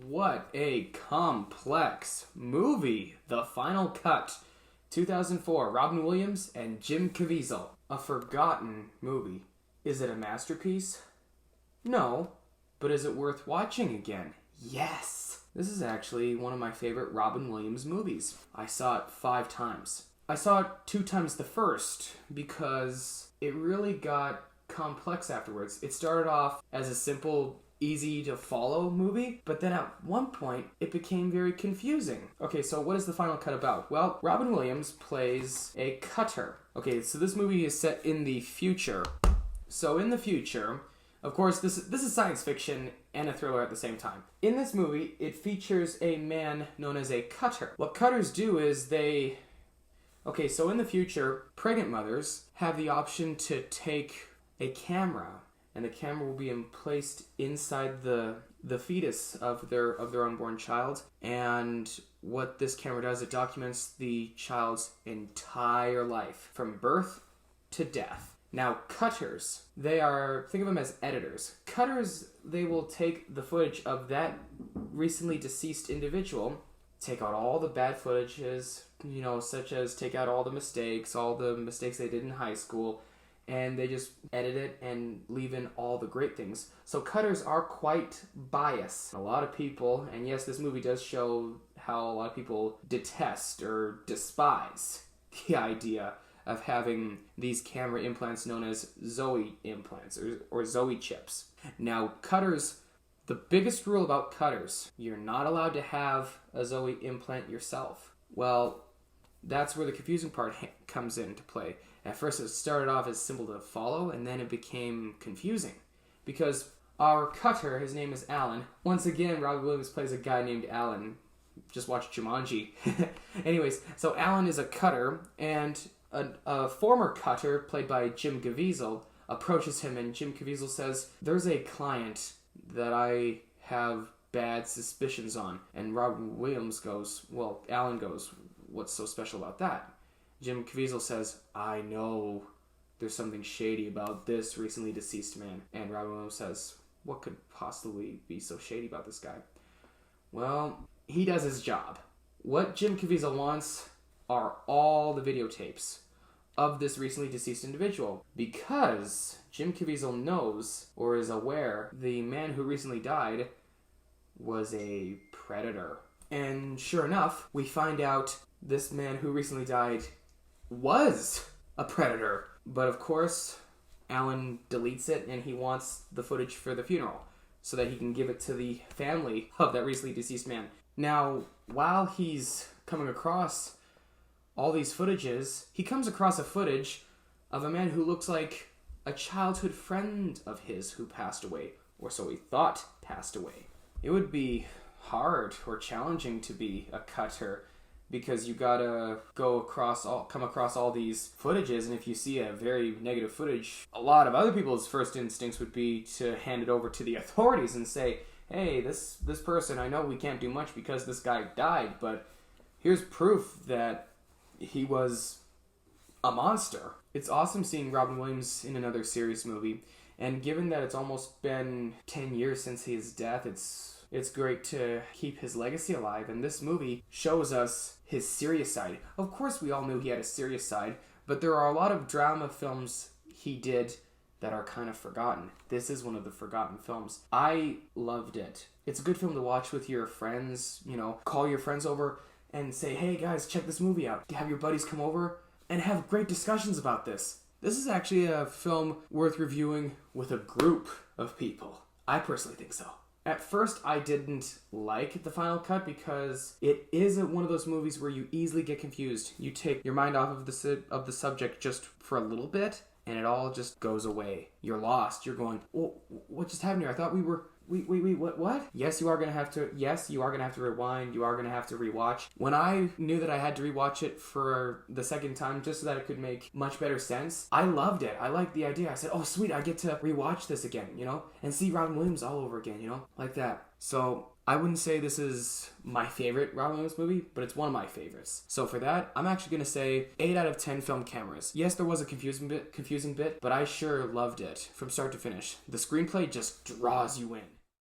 What a complex movie. The Final Cut. 2004, Robin Williams and Jim Caviezel. A forgotten movie. Is it a masterpiece? No. But is it worth watching again? Yes. This is actually one of my favorite Robin Williams movies. I saw it 5 times. I saw it 2 times the first because it really got complex afterwards. It started off as a simple, easy to follow movie, but then at one point it became very confusing. Okay, so what is The Final Cut about? Well, Robin Williams plays a cutter. Okay, so this movie is set in the future. So in the future, of course, this is science fiction and a thriller at the same time. In this movie, it features a man known as a cutter. What cutters do is okay, so in the future, pregnant mothers have the option to take a camera, and the camera will be placed inside the fetus of their unborn child. And what this camera does, it documents the child's entire life, from birth to death. Now, cutters, think of them as editors. Cutters, they will take the footage of that recently deceased individual, take out all the bad footages, such as take out all the mistakes they did in high school, and they just edit it and leave in all the great things. So cutters are quite biased. A lot of people, and yes, this movie does show how a lot of people detest or despise the idea of having these camera implants known as Zoe implants or Zoe chips. Now, cutters, the biggest rule about cutters, you're not allowed to have a Zoe implant yourself. Well, that's where the confusing part comes into play. At first it started off as simple to follow, and then it became confusing. Because our cutter, his name is Alan. Once again, Robin Williams plays a guy named Alan. Just watch Jumanji. Anyways, so Alan is a cutter, and a former cutter, played by Jim Caviezel, approaches him, and Jim Caviezel says, "There's a client that I have bad suspicions on." And Robin Williams goes, Alan goes, "What's so special about that?" Jim Caviezel says, "I know there's something shady about this recently deceased man." And Robin Williams says, "What could possibly be so shady about this guy?" Well, he does his job. What Jim Caviezel wants are all the videotapes of this recently deceased individual, because Jim Caviezel knows, or is aware, the man who recently died was a predator. And sure enough, we find out this man who recently died was a predator. But of course, Alan deletes it, and he wants the footage for the funeral so that he can give it to the family of that recently deceased man. Now, while he's coming across all these footages, he comes across a footage of a man who looks like a childhood friend of his who passed away, or so he thought passed away. It would be hard or challenging to be a cutter, because you gotta come across all these footages, and if you see a very negative footage, a lot of other people's first instincts would be to hand it over to the authorities and say, "Hey, this person, I know we can't do much because this guy died, but here's proof that he was a monster." It's awesome seeing Robin Williams in another serious movie, and given that it's almost been 10 years since his death, it's great to keep his legacy alive, and this movie shows us his serious side. Of course, we all knew he had a serious side, but there are a lot of drama films he did that are kind of forgotten. This is one of the forgotten films. I loved it. It's a good film to watch with your friends, call your friends over and say, "Hey guys, check this movie out." Have your buddies come over and have great discussions about this. This is actually a film worth reviewing with a group of people. I personally think so. At first, I didn't like The Final Cut because it is one of those movies where you easily get confused. You take your mind off of the subject just for a little bit, and it all just goes away. You're lost. You're going, what just happened here? I thought we were... Wait, what? Yes, you are going to have to rewind. You are going to have to rewatch. When I knew that I had to rewatch it for the second time just so that it could make much better sense, I loved it. I liked the idea. I said, "Oh, sweet, I get to rewatch this again, and see Robin Williams all over again, like that." So I wouldn't say this is my favorite Robin Williams movie, but it's one of my favorites. So for that, I'm actually going to say 8 out of 10 film cameras. Yes, there was a confusing bit, but I sure loved it from start to finish. The screenplay just draws you in.